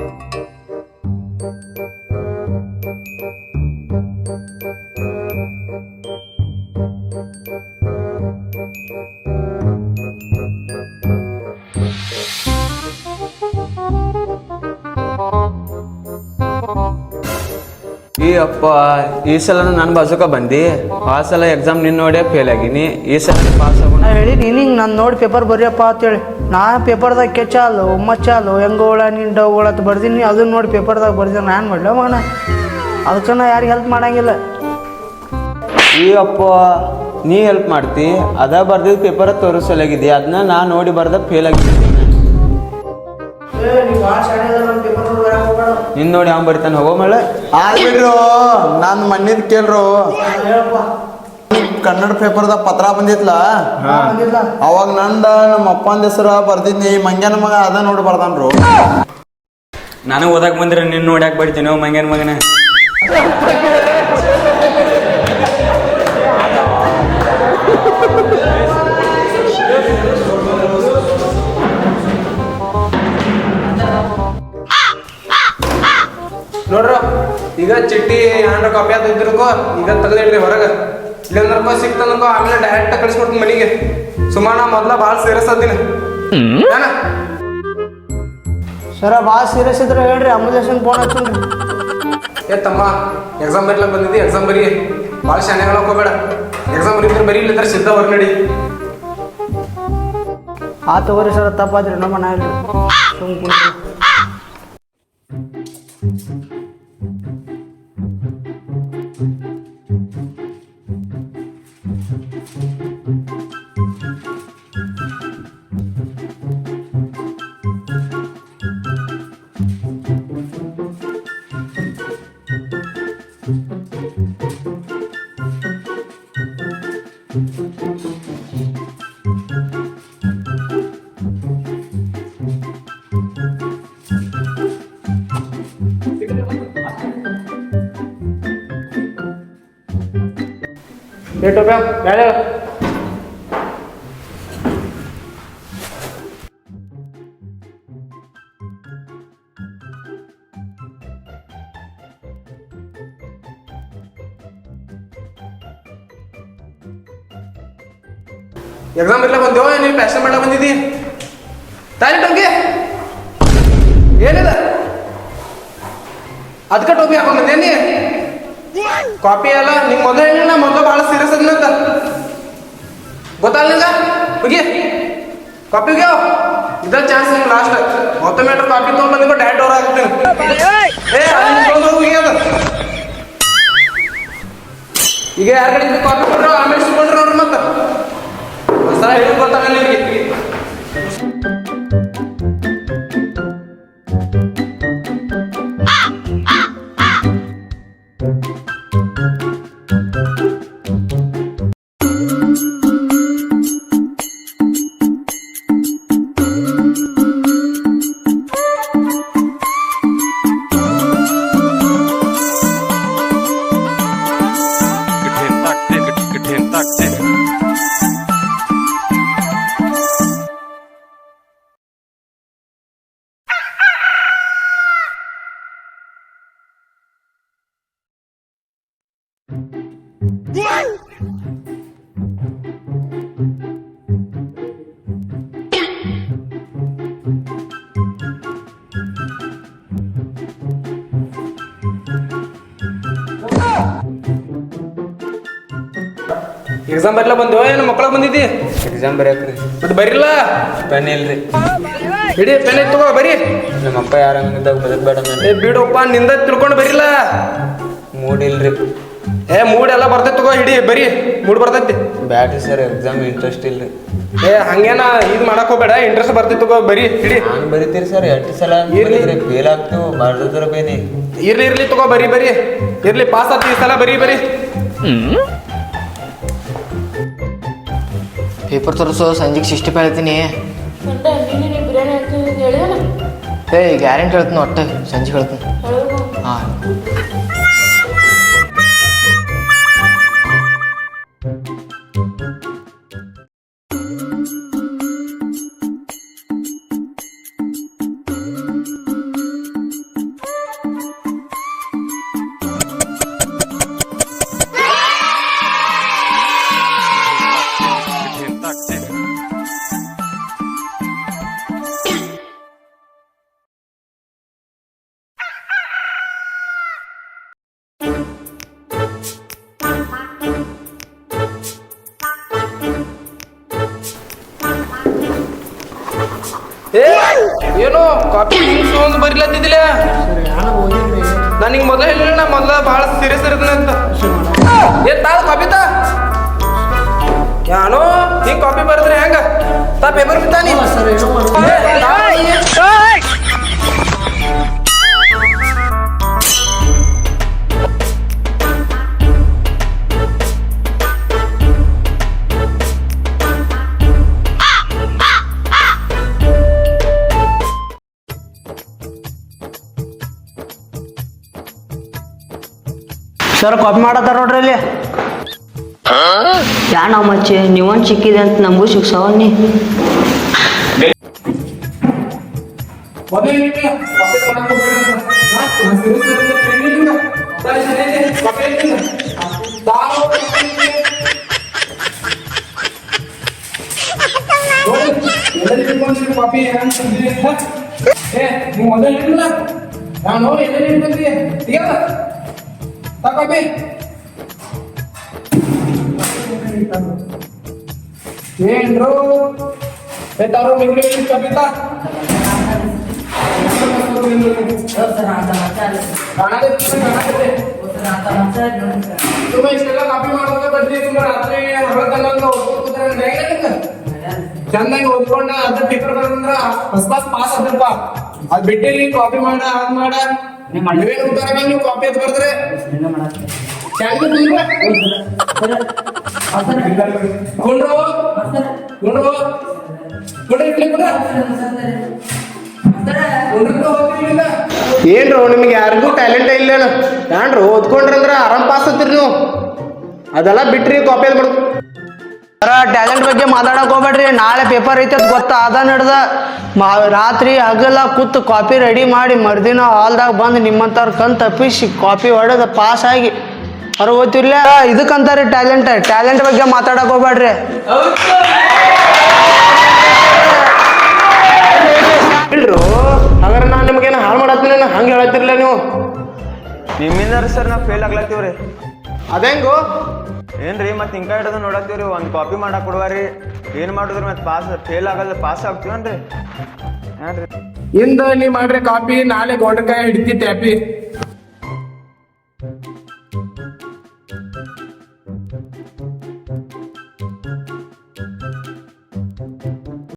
ಈ ಅಪ್ಪ ಈ ಸಲ ನನ್ನ ಬಾಜುಕ ಬಂದು ಆ ಸಲ ಎಕ್ಸಾಮ್ ನಿನ್ನ ನೋಡೇ ಫೇಲ್ ಆಗೀನಿ. ಈ ಸಲ ಪಾಸ್ ಆಗೋಣ ಹೇಳಿ ನೀನಿಂಗೆ ನಾನು ನೋಡಿ ಪೇಪರ್ ಬರೆಯಪ್ಪ ಅಂತೇಳಿ ನಾ ಪೇಪರ್ದಾಗ ಕೆಚ್ಚಾಲು ಮಚ್ಚಾಲು ಹೆಂಗೋಳ ನೀನು ಡೌಗಳತ್ ಬರ್ದೀನಿ ಅದನ್ನ ನೋಡಿ ಪೇಪರ್ದಾಗ ಬರ್ದೀನಿ ನಾನು ಮಾಡಲ ಮಗನ ಅದಕ್ಕೆ ನಾ ಯಾರಿಗೆ ಹೆಲ್ಪ್ ಮಾಡಂಗಿಲ್ಲ. ಈ ಅಪ್ಪ ನೀ ಹೆಲ್ಪ್ ಮಾಡ್ತಿ ಅದ ಬರ್ದಿದ್ದು ಪೇಪರ್ ತೋರಿಸಲಾಗಿದೆ ಅದನ್ನ ನಾ ನೋಡಿ ಬರ್ದ ಫೇಲ್ ಆಗಿದ್ದೀನಿ. ನಿನ್ ನೋಡಿ ಯಾವ ಬರಿತಾನೆ ಹೋಗೋ ಮೇಳೆ ಆಗ್ಬಿಡ್ರು ನಾನು ಮಣ್ಣಿದ್ ಕೇಳ್ರು ಕನ್ನಡ ಪೇಪರ್ದಾಗ ಪತ್ರ ಬಂದಿತ್ಲ ಅವಾಗ ನಂದ ನಮ್ಮ ಅಪ್ಪನ ಹೆಸರ ಬರ್ದಿದ್ನಿ ಮಂಗ್ಯಾನ ಮಗ ಅದ ನೋಡಿ ಬರ್ದಾನ್ರು. ನಾನು ಓದಾಕ್ ಬಂದ್ರೆ ನಿನ್ನ ನೋಡಿ ಯಾಕೆ ಬರಿತೀನಿ ಮಂಗ್ಯಾನ ಮಗನ. ನೋಡ್ರ ಈಗ ಚಿಟ್ಟಿ ಏನಾರ ಕಾಪಿ ಆತ ಇದ್ರಕೋ ಈಗ ತೆಗೆದಿಡ್ರಿ ಹೊರಗೆ ಇಲ್ಲಂದ್ರಕೋ ಸಿಕ್ತಂದ್ರಕೋ ಆಮೇಲೆ ಡೈರೆಕ್ಟ್ ಕಳಿಸ್ಕೊಡ್ತೀನಿ ಮನೆಗೆ. ಸುಮಾರು ಮೊದ್ಲ ಭಾಳ ಸೀರಿಯಸ್ ಅದಿನ ಸರ ಭಾಳ ಸೀರಿಯಸ್ ಇದ್ರೆ ಹೇಳ್ರಿ ಅಮುಲೇಷನ್ ಫೋನ್ ಹಚ್ಚುನ್ರಿ. ಏ ತಮ್ಮ ಎಕ್ಸಾಮ್ ಬರೀಲಕ್ಕೆ ಬಂದಿದ್ದಿ ಎಕ್ಸಾಮ್ ಬರೀ ಭಾಳ ಶಾನ್ಯಾಗ ಹೋಗ್ಬೇಡ. ಎಕ್ಸಾಮ್ ಬರೀದ್ರೆ ಬರೀ ಇಲ್ಲದ್ರೆ ಸಿದ್ಧ ಹೊರ ನಡಿ. ಆ ತಗೋರಿ ಸರ ತಪ್ಪಾದ್ರಿ ನಮ್ಮ ನಾ ಇಲ್ರಿ ಸುಮ್ ಕುಂತ್ರಿ. ಟೋಪ್ಯಾ ಬೇಡ ಎಕ್ಸಾಮ್ ಇರ್ಲ ಬಂದೇವ ನೀನು ಪ್ಯಾಷನ್ ಮಾಡಕ್ ಬಂದಿದ್ದಿ ತಾಲಿ ಟೋಪಿ ಏನಿದ ಅದಕ್ಕೆ ಟೋಪಿ ಹಾಕೊಂಡ್ ಬಂದೇನಿ ಕಾಪಿ ಅಲ್ಲ ನಿಂಗೆ ಮೊದಲು ಹೇಳಿಲ್ಲ ಮೊದಲು ಭಾಳ ಸೀರಿಯಸ್ ಅದ್ನಂತ ಗೊತ್ತಲ್ಲ ನಿಂಗ ಹೋಗಿ ಕಾಪಿ ಹೋಗ್ಯಾವ ಇದ ಚಾನ್ಸ್ ನಿಂಗೆ ಲಾಸ್ಟ್ ಆಟೋಮೇಟರ್ ಕಾಪಿ ತೊಗೊಂಡು ಬಂದಿಗೋ ಡೈರೆಕ್ಟ್ ಅವ್ರ ಆಗ್ತೀನಿ. ಈಗ ಯಾರ ಕಡೆ ಕಾಪಿ ಕೊಟ್ರು ಆಮೇಲೆ ಸಿಕ್ಕೊಂಡ್ರು ಅವ್ರು ಮತ್ತೆ ಹೊಸ ಹೇಳಿ ಗೊತ್ತಾಗಲ್ಲ ನಿಮಗೆ. ಎಕ್ಸಾಮ್ ಬರಲ್ಲ ಬಂದೇವ ಏನು ಮಕ್ಕಳಾಗ ಬಂದಿದ್ದಿ ಎಕ್ಸಾಮ್ ಬರೆಯಕ್ರಿ ಮತ್ತೆ ಬರಿಲ್ಲ ಪೆನ್ ಇಲ್ರಿ ಹಿಡಿ ಪೆನ್ ತಗೋ ಬರಿ. ನಮ್ಮಪ್ಪ ಯಾರ ಹಂಗಿದ್ದಾಗ ಬದಕ್ಬೇಡ ಏ ಬಿಡಪ್ಪ ನಿಂದ ತಿಳ್ಕೊಂಡು ಬರಿಲ್ಲ ಮೂಡ್ ಇಲ್ರಿ. ಏ ಮೂಡ್ ಎಲ್ಲ ಬರ್ತೈತಿ ತಗೋ ಹಿಡಿ ಬರಿ ಮೂಡ್ ಬರ್ತೈತಿ. ಬ್ಯಾಡ್ರಿ ಸರ್ ಎಕ್ಸಾಮ್ ಇಂಟ್ರೆಸ್ಟ್ ಇಲ್ರಿ. ಏ ಹಂಗೇನ ಇದು ಮಾಡಕ್ ಹೋಗ್ಬೇಡ ಇಂಟ್ರೆಸ್ಟ್ ಬರ್ತೈತಿ ತಗೋ ಬರಿ ಹಿಡಿ. ಹಂಗೆ ಬರಿತೀರಿ ಸರ್ 2 ಸಲ ಫೇಲ್ ಆಗ್ತು ಬರ್ದ್ರ ಬೇನಿ. ಇರ್ಲಿ ಇರ್ಲಿ ತಗೋ ಬರಿ ಬರಿ ಇರ್ಲಿ ಪಾಸ್ ಆತ ಈ ಸಲ ಬರಿ ಬರಿ. ಪೇಪರ್ ತೋರಿಸೋ ಸಂಜೆಗೆ 65 ಹೇಳ್ತೀನಿ. ಏ ಗ್ಯಾರಂಟಿ ಹೇಳ್ತೀನಿ ಒಟ್ಟು ಸಂಜೆಗೆ ಹೇಳ್ತೀನಿ. ಹಾಂ ಏನು ಕಾಪಿ ಒಂದು ಬರಿಲತ್ತಿದ್ದಿಲ್ಲ ನಾನು ನಿಂಗೆ ಮೊದಲು ಹೇಳಿಲ್ಲ ನಾ ಮೊದಲ ಭಾಳ ಸೀರಿಯಸ್ ಇರ್ತೇನೆ ಅಂತ ತಾಳ ಕಾಪಿ ತಾ ಯಾನೋ ಹಿಂಗೆ ಕಾಪಿ ಬರೆದ್ರೆ ಹೆಂಗ ತಾ ಪೇಪರ್ ಬಿತ್ತಾನಿ ಸರ್ ಕಾಪಿ ಮಾಡತ್ತಾರ ನೋಡ್ರಿ ಇಲ್ಲಿ ಯಾ ನಾವು ಮಚ್ಚೆ ನೀವೊಂದು ಸಿಕ್ಕಿದೆ ಅಂತ ನಮಗೂ ಶಿಕ್ಷವನ್ನಿ ಕಾಪಿ ನಾನು ಕಾಪಿ ಏನ್ರು ತಾರು ನಿಂಗೆ ಕವಿತಾ ಇಷ್ಟೆಲ್ಲ ಕಾಪಿ ಮಾಡುವಾಗ ಬರ್ತೀವಿ ತುಂಬ ರಾತ್ರಿ ಚಂದಾಗಿ ಓದ್ಕೊಂಡ ಅದ್ರ ಪೇಪರ್ ಬರಂದ್ರ ಹೊಸ ಪಾಸ್ ಆದ್ರಪ್ಪ ಅದ್ ಬಿಟ್ಟಿರಿ ಕಾಪಿ ಮಾಡ ಅದ್ ಮಾಡ ನೀವೇನ್ ಉತ್ತರ ನೀವು ಕಾಪಿ ಅದ್ ಬರ್ದ್ರೆ ಏನ್ರು ನಿಮ್ಗೆ ಯಾರಿಗೂ ಟ್ಯಾಲೆಂಟ್ ಇಲ್ಲ ಏನ್ರು ಓದ್ಕೊಂಡ್ರಂದ್ರ ಆರಾಮ್ ಪಾಸ್ ಆಗ್ತೀರಿ ನೀವು ಅದೆಲ್ಲ ಬಿಟ್ರಿ ಕಾಪಿ ಅದ್ ಮಾಡ್ಕೊ ಟ್ಯಾಲೆಂಟ್ ಬಗ್ಗೆ ಮಾತಾಡಕ್ ಹೋಗ್ಬೇಡ್ರಿ ನಾಳೆ ಪೇಪರ್ ಐತೆ ಗೊತ್ತಾ ಅದ ನಡ್ದ ರಾತ್ರಿ ಹಗಲ ಕೂತು ಕಾಪಿ ರೆಡಿ ಮಾಡಿ ಮರ್ದಿನ ಹಾಲ್ದಾಗ ಬಂದು ನಿಮ್ಮಂತವ್ರ ಕಣ್ ತಪ್ಪಿಸಿ ಕಾಪಿ ಹೊಡೆದ ಪಾಸ್ ಆಗಿ ಅವ್ರು ಓದ್ತಿರ್ಲ ಇದಕ್ಕಂತಾರಿ ಟ್ಯಾಲೆಂಟ್ ಬಗ್ಗೆ ಮಾತಾಡಕ್ ಹೋಗ್ಬೇಡ್ರಿ ಇಲ್ರು ಹಾಗಾದ್ರೆ ನಾನು ನಿಮ್ಗೇನು ಹಾಳು ಮಾಡತ್ತೀನಿ ಹಂಗೆ ಹೇಳತ್ತಿರ್ಲ ನೀವು ನಿಮ್ಮಿಂದ ಸರ್ ನಾವು ಫೇಲ್ ಆಗ್ಲತ್ತೀವ್ರಿ ಅದೇಂಗು ಏನ್ರಿ ಮತ್ತೆ ಹಿಂಗ ಹಿಡಿದು ನೋಡತ್ತೀವ್ರಿ ಒಂದು ಕಾಪಿ ಮಾಡಕ್ ಕೊಡುವಾರಿ ಏನ್ ಮಾಡಿದ್ರಿ ಮತ್ತೆ ಪಾಸ್ ಫೇಲ್ ಆಗಲ್ಲ ಪಾಸ್ ಆಗ್ತೀವನ್ರಿ ಏನ್ರಿ ಇಂದ ನೀ ಮಾಡ್ರಿ ಕಾಪಿ ನಾಳೆ ಗೋಡಕಾಯಿ ಹಿಡಿತಿ ಟ್ಯಾಪಿ